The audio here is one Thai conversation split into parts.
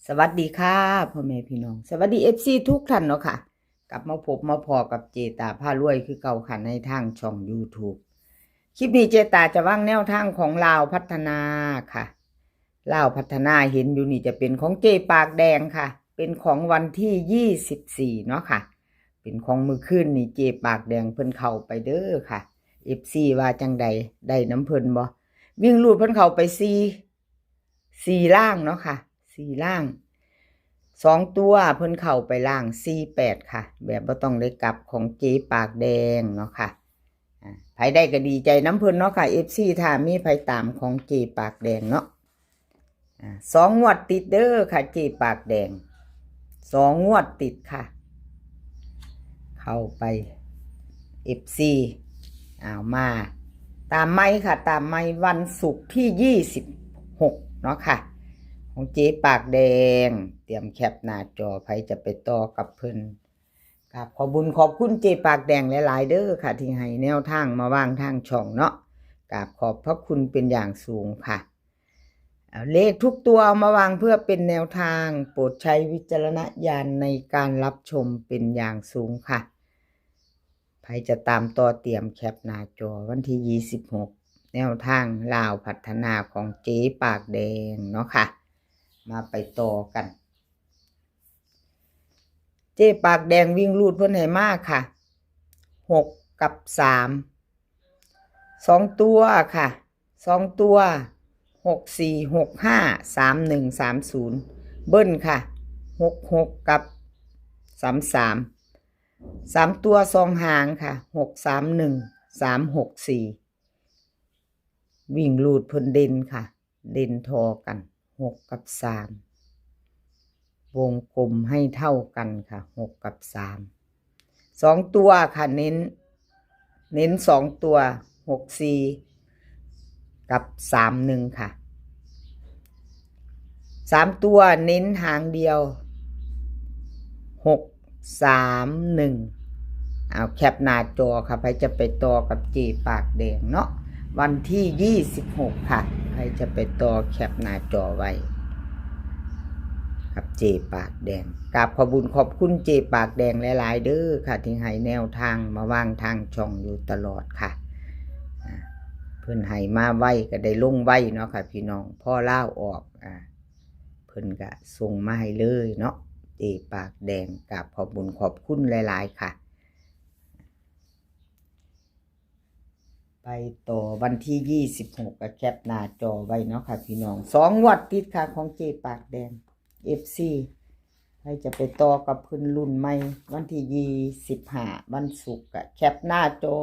สวัสดีค่ะพ่อแม่พี่น้องสวัสดีFCทุกท่านเนาะค่ะกลับมาพบมาพอกับเจตาพารวยคือเก่าค่ะในทางช่อง YouTube คลิปนี้เจตาจะวางแนวทางของลาวพัฒนาค่ะลาวพัฒนาเห็นอยู่นี่จะเป็นของเจปากแดงค่ะเป็นของวันที่24เนาะค่ะเป็นของมื้อคืนนี่เจปากแดงเพิ่นเข้าไปเด้อค่ะ FC ว่าจังใดได้น้ำเพิ่นบ่วิ่งลูดเพิ่นเข้าไป4ล่างเนาะค่ะ4ล่าง2 ตัวเพิ่นเข้าไปล่าง48ค่ะแบบบ่ต้องได้กลับของเจ๊ปากแดงเนาะค่ะไผได้ก็ดีใจน้ำเพิ่นเนาะค่ะ FC ถ้ามีไผตามของเจ๊ปากแดงเนาะ2 งวดติดเด้อค่ะเจ๊ปากแดง2 งวดติดค่ะเข้าไป FC มาตามไม่ค่ะตามไม่วันศุกร์ที่26เนาะค่ะของเจ๊ปากแดงเตรียมแคปหน้าจอใครจะไปต่อกับเพิ่นครับขอบุญขอบคุณเจ๊ปากแดงหลายๆเด้อค่ะที่ให้แนวทางมาวางทางช่องเนาะกราบขอบพระคุณเป็นอย่างสูงค่ะเลขทุกตัวเอามาวางเพื่อเป็นแนวทางโปรดใช้วิจารณญาณในการรับชมเป็นอย่างสูงค่ะใครจะตามต่อเตรียมแคปหน้าจอวันที่26แนวทางลาวพัฒนาของเจ๊ปากแดงเนาะค่ะมาไปต่อกันเจ๊ปากแดงวิ่งลูดเพิ่นให้มากค่ะ6 กับ 3 2 ตัวค่ะ2 ตัว6 4 6 5 3 1 3 0เบิ้ลค่ะ6 กับ33 3 ตัว2 หางค่ะ6 3 1 3 6 4วิ่งลูดเพิ่นเด่นค่ะเด่นทอกัน6 กับ 3วงกลมให้เท่ากันค่ะ6 กับ3 2 ตัวค่ะเน้น2 ตัว6 4กับ3 1ค่ะ3 ตัวเน้นหางเดียว6 3 1เอาแคปหน้าจอค่ะใครจะไปต่อกับเจ๊ปากแดงเนาะวันที่26ค่ะใครจะไปต่อแคปหน้าจอไว้กับเจ๊ปากแดงกราบขอบคุญขอบคุณเจ๊ปากแดงหลายๆเด้อค่ะที่ให้แนวทางมาวางทางช่องอยู่ตลอดค่ะเพิ่นให้มาไว้ก็ได้ลงไว้เนาะค่ะพี่น้องพ่อเล่าออกเพิ่นก็ส่งมาให้เลยเนาะเจ๊ปากแดงกราบขอบคุญขอบคุณหลายๆค่ะไปต่อวันที่26ก็แคปหน้าจอไว้เนาะค่ะพี่น้อง2 งวดติดค่ะของเจ๊ปากแดง FC ใครจะไปต่อกับเพิ่นรุ่นใหม่วันที่25วันศุกร์ก็แคปหน้าจอ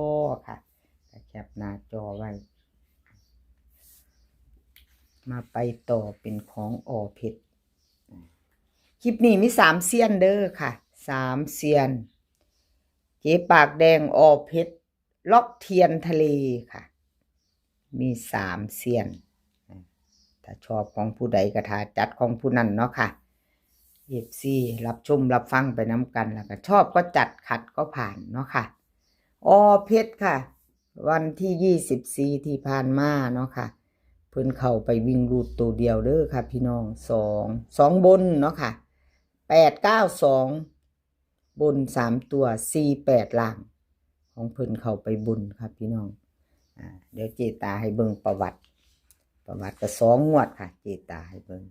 ค่ะแคปหน้าจอไว้มาไปต่อเป็นของเพชรคลิปนี้มี3 เซียนเด้อค่ะ3 เซียนเจ๊ปากแดงเพชรล็อกเทียนทะเลค่ะมี3 เซียนถ้าชอบของผู้ใดก็ถ้าจัดของผู้นั้นเนาะค่ะFC รับชมรับฟังไปน้ำกันแล้วก็ชอบก็จัดขัดก็ผ่านเนาะค่ะเพชรค่ะวันที่24ที่ผ่านมาเนาะค่ะเพิ่นเข้าไปวิ่งรูดตัวเดียวเด้อค่ะพี่น้อง2 บนเนาะค่ะ8 9 2บน3 ตัว48ล่างของเพิ่นเข้าไปบุญครับพี่น้องเดี๋ยวเจตาให้เบิ่งประวัติก็2 งวดค่ะเจตาให้เบิ่ง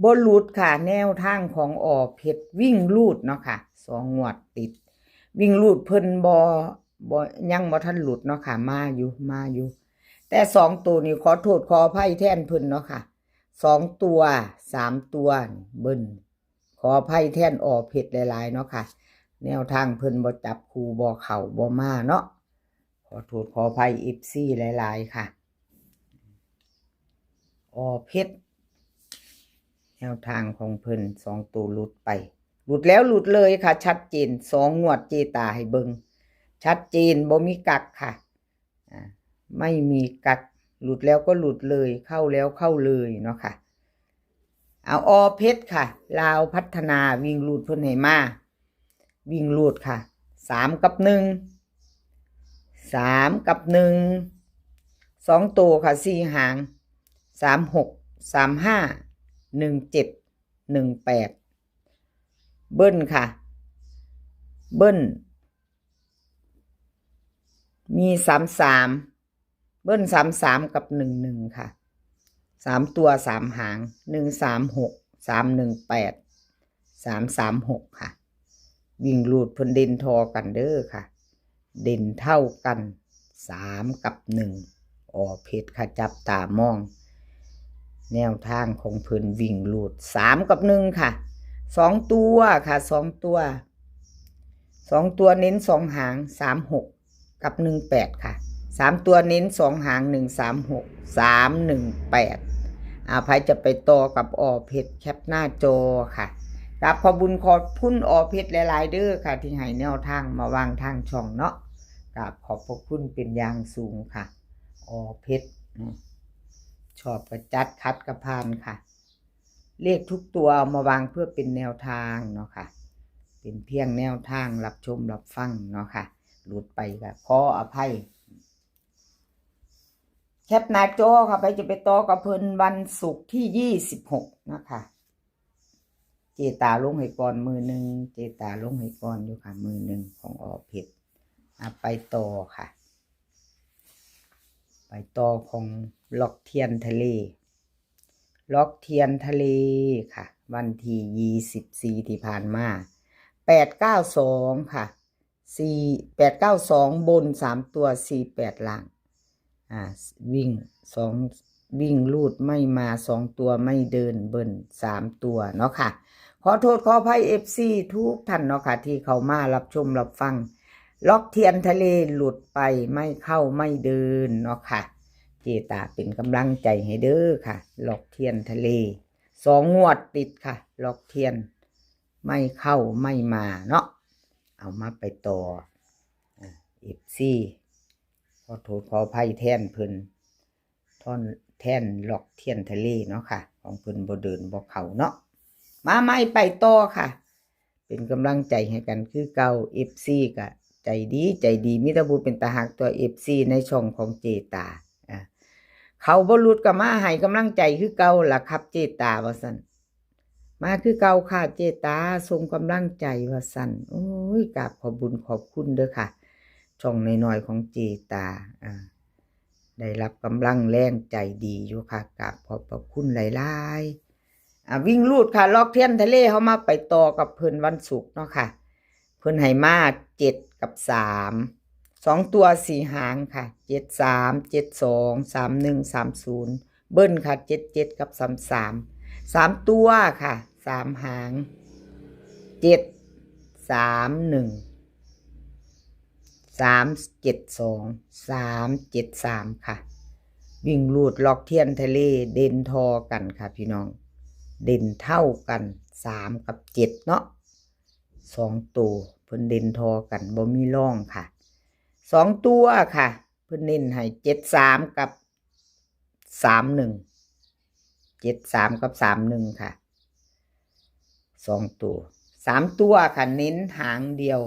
บ่หลุดค่ะแนวทางของเพชรวิ่งลูดเนาะค่ะ2 งวดติดวิ่งลูดเพิ่นบ่ยังบ่ทันหลุดเนาะค่ะมาอยู่แต่2 ตัวนี่ขอโทษขออภัยแทนเพิ่นเนาะค่ะ2 ตัว3 ตัวเบิ่นขออภัยแทนเพชรหลายๆเนาะค่ะแนวทางเพิ่นบ่จับคู่บ่เข้าบ่มาเนาะขอโทษขออภัย FC หลายๆค่ะเพชรแนวทางของเพิ่น2 ตัวหลุดไปหลุดแล้วหลุดเลยค่ะชัดเจน2 งวดเจตาให้เบิ่งชัดเจนบ่มีกักค่ะไม่มีกักหลุดแล้วก็หลุดเลยเข้าแล้วเข้าเลยเนาะค่ะเอาเพชรค่ะลาวพัฒนาวิ่งลูดเพิ่นให้มาวิ่งลูดค่ะ3 กับ 1 3 กับ 1 2 ตัวค่ะ4 หาง3 6 3 5 1 7 18เบิ้ลค่ะเบิ้ลมี33เบิ้ล33กับ11ค่ะ3ตัว3หาง136 318 336ค่ะวิ่งรูดเพิ่นเด่นทอกันเด้อค่ะเด่นเท่ากัน3กับ1เพชรค่ะจับตามองแนวทางของเพิ่นวิ่งรูด3กับ1ค่ะ2ตัวค่ะ2ตัวเน้น2หาง36กับ18ค่ะ3ตัวเน้น2หาง136 318ใครจะไปต่อกับเพชรแคปหน้าจอค่ะรับขอบุญขอบคุณเพชรหลายๆเด้อค่ะที่ให้แนวทางมาวางทางช่องเนาะกับขอบพระคุณเป็นอย่างสูงค่ะเพชรชอบกระจัดคัดกระพานค่ะเลขทุกตัวมาวางเพื่อเป็นแนวทางเนาะค่ะเป็นเพียงแนวทางรับชมรับฟังเนาะค่ะหลุดไปก็ขออภัยแคปหน้าจอค่ะไปจะไปต่อกับเพิ่นวันศุกร์ที่26นะคะเจตาลงให้ก่อนมือหนึ่งเจตาลงให้ก่อนอยู่ค่ะมือหนึ่งของเพชรไปต่อค่ะไปต่อของล็อกเทียนทะเลล็อกเทียนทะเลค่ะวันที่24ที่ผ่านมา892ค่ะ892บน3ตัว48ล่างวิ่งรูดไม่มา2ตัวไม่เดินเบิ้ล3ตัวเนาะค่ะขอโทษขออภัย FC ทุกท่านเนาะค่ะที่เขามารับชมรับฟังล็อกเทียนทะเลหลุดไปไม่เข้าไม่เดินเนาะค่ะเจตาเป็นกำลังใจให้เด้อค่ะล็อกเทียนทะเล2งวดติดค่ะล็อกเทียนไม่เข้าไม่มาเนาะเอามาไปต่อFC ขอโทษขออภัยแทนเพิ่นท่อนแทนล็อกเทียนทะเลเนาะค่ะของเพิ่นบ่เดินบ่เข้าเนาะมาไม่ไปต่อค่ะเป็นกำลังใจให้กันคือเก่า FC ก็ใจดีมิตรบุญเป็นตาหักตัว FC ในช่องของเจตาเขาบ่หลุดก็มาให้กำลังใจคือเก่าล่ะครับเจตาว่าซั่นมาคือเก่าค่ะเจตาส่งกำลังใจว่าซั่นโอ้ยกราบขอบบุญขอบคุณเด้อค่ะช่องน้อยๆของเจตาได้รับกำลังแรงใจดีอยู่ค่ะกราบขอบพระคุณหลายๆวิ่งรูดค่ะล็อกเทียนทะเลเขามาไปต่อกับเพิ่นวันศุกร์เนาะค่ะเพิ่นให้มา7กับ3 2ตัว4หางค่ะ73 72 31 30เบิ้ลค่ะ77กับ33 3ตัวค่ะ3หาง7 31 372 373ค่ะวิ่งรูดล็อกเทียนทะเลเด่นทอกันค่ะพี่น้องเด่นเท่ากัน3กับ7เนาะ2ตัวเพิ่นเด่นทอกันบ่มีร่องค่ะ2ตัวค่ะเพิ่นเน้นให้73กับ31 73กับ31ค่ะ2ตัว3ตัวค่ะเน้นหางเดียว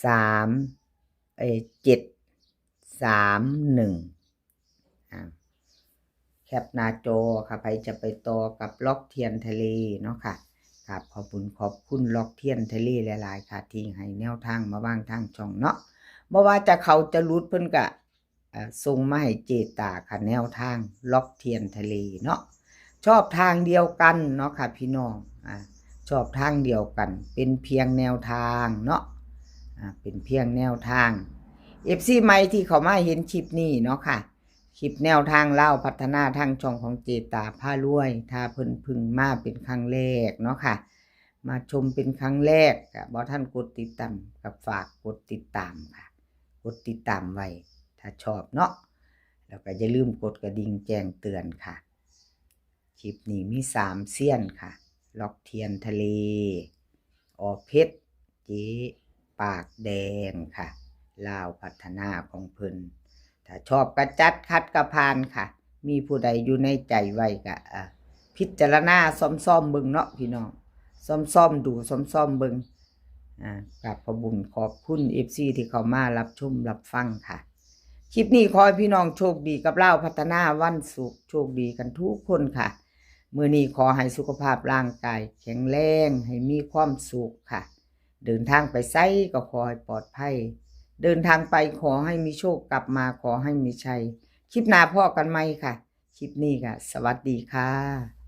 731แคปหน้าจอค่ะไปจะไปต่อกับล็อกเทียนทะเลเนาะค่ะครับขอบคุณล็อกเทียนทะเลหลายๆค่ะที่ให้แนวทางมาวางทางช่องเนาะบ่ว่าจะเขาจะรุดเพิ่นก็ส่งมาให้เจตาค่ะแนวทางล็อกเทียนทะเลเนาะชอบทางเดียวกันเนาะค่ะพี่น้องชอบทางเดียวกันเป็นเพียงแนวทางเนาะเป็นเพียงแนวทาง FC ใหม่ที่เขามาเห็นคลิปนี้เนาะค่ะคลิปแนวทางเล่าพัฒนาทางช่องของเจตาผ้ารวยถ้าเพิ่นพึ่งมาเป็นครั้งแรกเนาะค่ะมาชมเป็นครั้งแรกบ่ท่านกดติดตามกับฝากกดติดตามค่ะกดติดตามไว้ถ้าชอบเนาะแล้วก็อย่าลืมกดกระดิ่งแจ้งเตือนค่ะคลิปนี้มี3เสี้ยนค่ะล็อกเทียนทะเลเพชรเจ๊ปากแดงค่ะลาวพัฒนาของเพิ่นถ้าชอบกระจัดคัดกระพานค่ะมีผู้ใดอยู่ในใจไว้ก็พิจารณาซ่อมเบิ่งเนาะพี่น้องซ่อมดูซ่อมเบิ่งกับขอบคุญขอบคุณ FC ที่เข้ามารับชมรับฟังค่ะคลิปนี้ขอให้พี่น้องโชคดีกับลาวพัฒนาวันศุกร์โชคดีกันทุกคนค่ะ มื้อนี้ขอให้สุขภาพร่างกายแข็งแรงให้มีความสุขค่ะเดินทางไปไสก็ขอให้ปลอดภัยเดินทางไปขอให้มีโชคกลับมาขอให้มีชัยคลิปหน้าพอกันใหม่ค่ะคลิปนี้ก็สวัสดีค่ะ